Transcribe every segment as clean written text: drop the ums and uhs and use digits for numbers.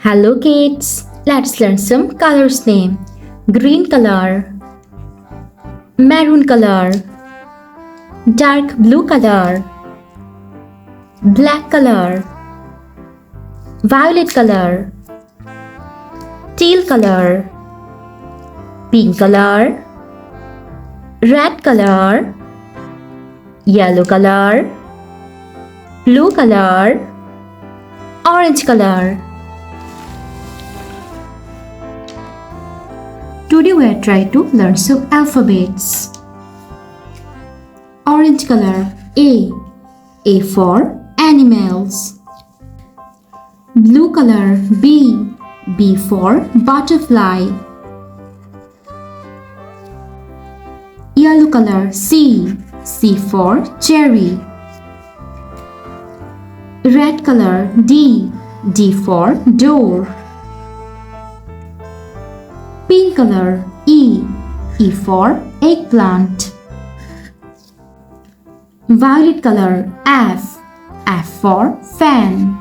Hello kids, let's learn some colors name. Green color, maroon color, dark blue color, black color, violet color, teal color, pink color, red color, yellow color, blue color, orange color. Today we are trying to learn some alphabets. Orange color A for animals. Blue color B for butterfly. Yellow color C for cherry. Red color D for door. Pink color E for eggplant. Violet color F for fan.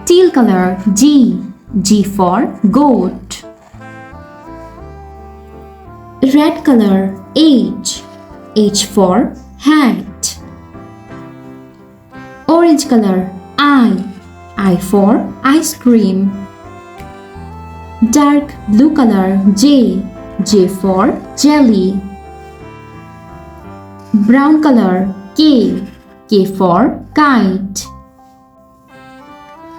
Teal color G for goat. Red color H for hat. Orange color I for ice cream. Dark blue color J for jelly. Brown color K for kite.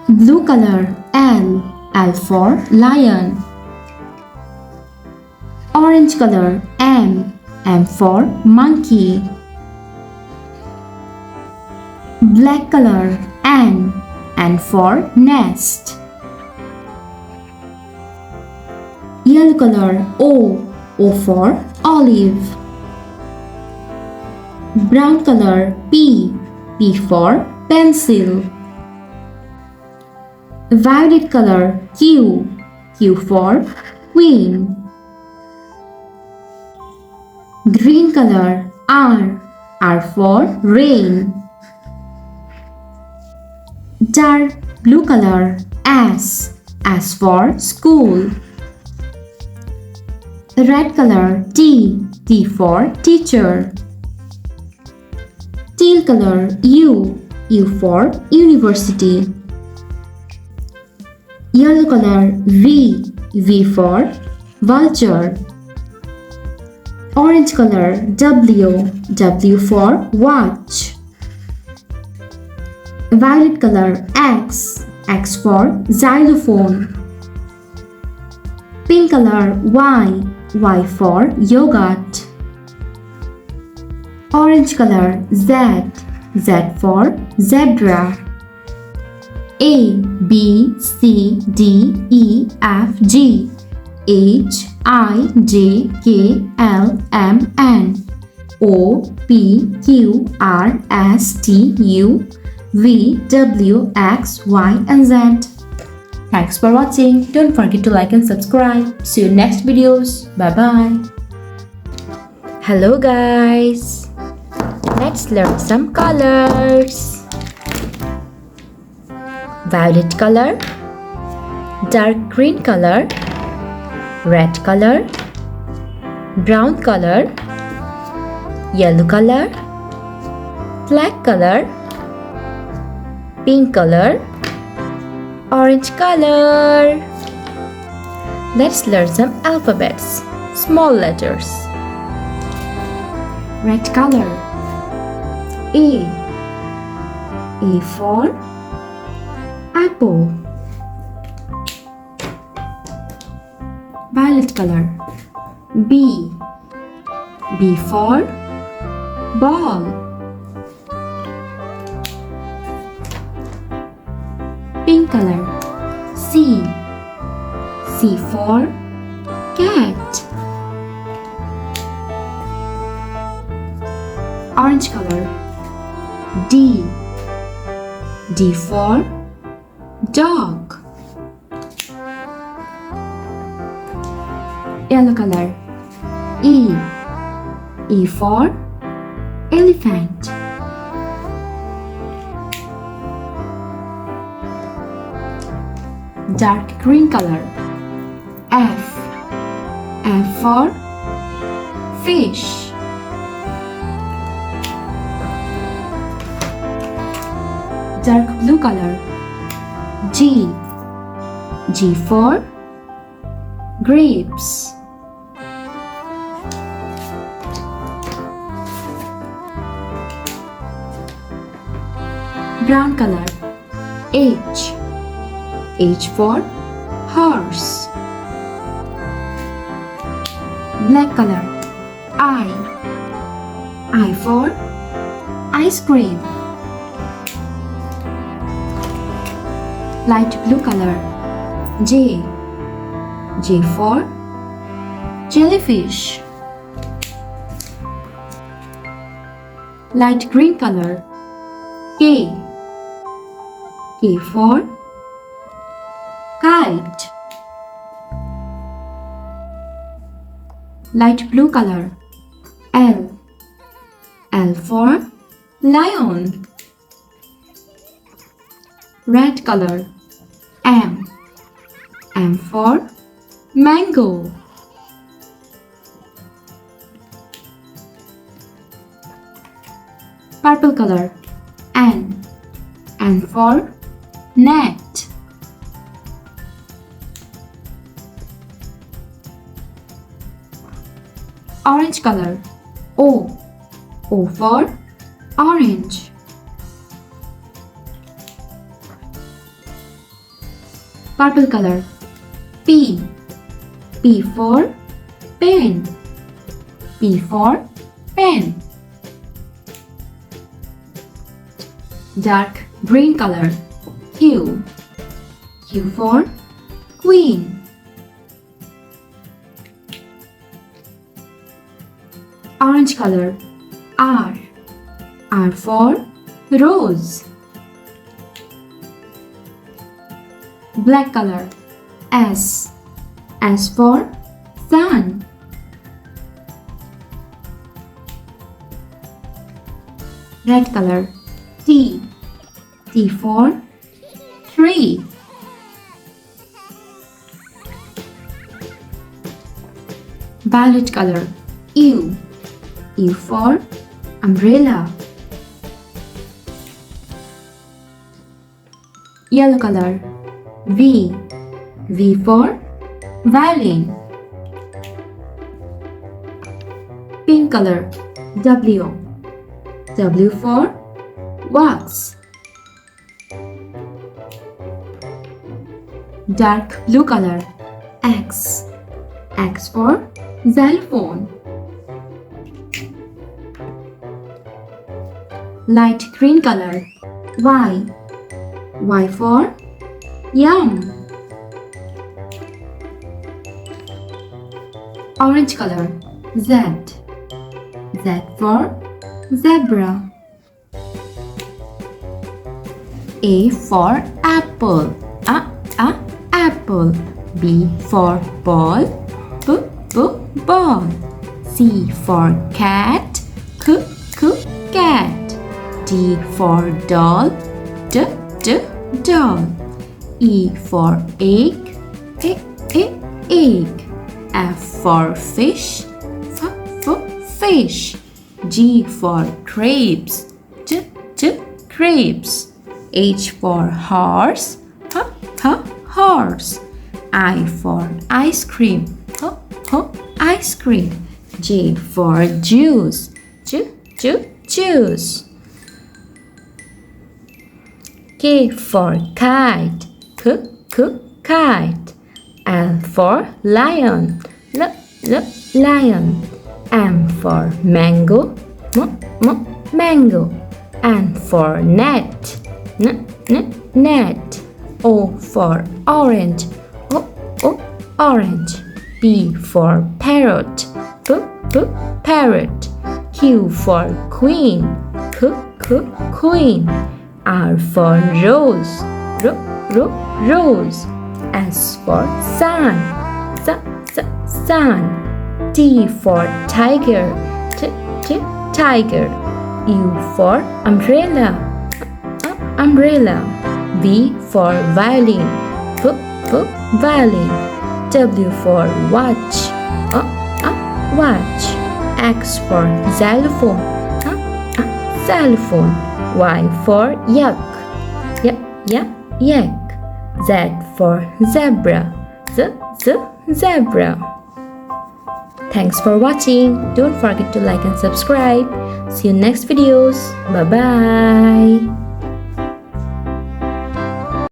Blue color L for lion. Orange color M for monkey. Black color N for nest. Yellow color O for olive. Brown color P for pencil. Violet color Q for queen. Green color R for rain. Dark blue color S for school. Red color T for teacher. Teal color U for university. Yellow color V for vulture. Orange color W for watch. Violet color X for xylophone. Pink color Y for yogurt. Orange color Z for zebra. A B C D E F G H I J K L M N O P Q R S T U V W X Y and Z. Thanks for watching. Don't forget to like and subscribe. See you in next videos. Bye bye. Hello guys. Let's learn some colors. Violet color, dark green color, red color, brown color, yellow color, black color, pink color, orange color. Let's learn some alphabets. Small letters. Red color A for apple. Violet color B for ball. Pink color C for cat. Orange color D for dog. Yellow color E for elephant. dark green color. F for fish. Dark blue color. G for grapes. Brown color. H for horse. Black color. I for ice cream. Light blue color. J for jellyfish. Light green color. K for kite. Light blue color. L for lion. Red color. M for mango. Purple color. N for net. Orange color. O for orange. Purple color. P for pen. P for pen. Dark green color. Q for queen. Orange color. R for rose. Black color. S for sun. Red color. T for tree. Violet color. U for umbrella. Yellow color. V for violin. Pink color. W for wax. Dark blue color. X for xylophone. Light green color. Y for yum. Orange color. Z for zebra. A for apple. Apple. B for ball. Ball. C for cat. Cat. D for doll. Doll. E for egg. Egg. F for fish. Fish. G for grapes. Grapes. H for horse. Horse. I for ice cream. Ice cream. J for juice. Juice. K for kite. Kite. L for lion. Lion. M for mango. Mango. N for net. Net. O for orange. Orange. P for parrot. Parrot. Q for queen. Queen. R for rose. Rose. S for sun. Sun. T for tiger. Tiger. U for umbrella. Umbrella. V for violin. Violin. W for watch. Watch. X for xylophone. Xylophone. Y for yak. Yak. Z for zebra. Zebra. Thanks for watching. Don't forget to like and subscribe. See you next videos. Bye bye.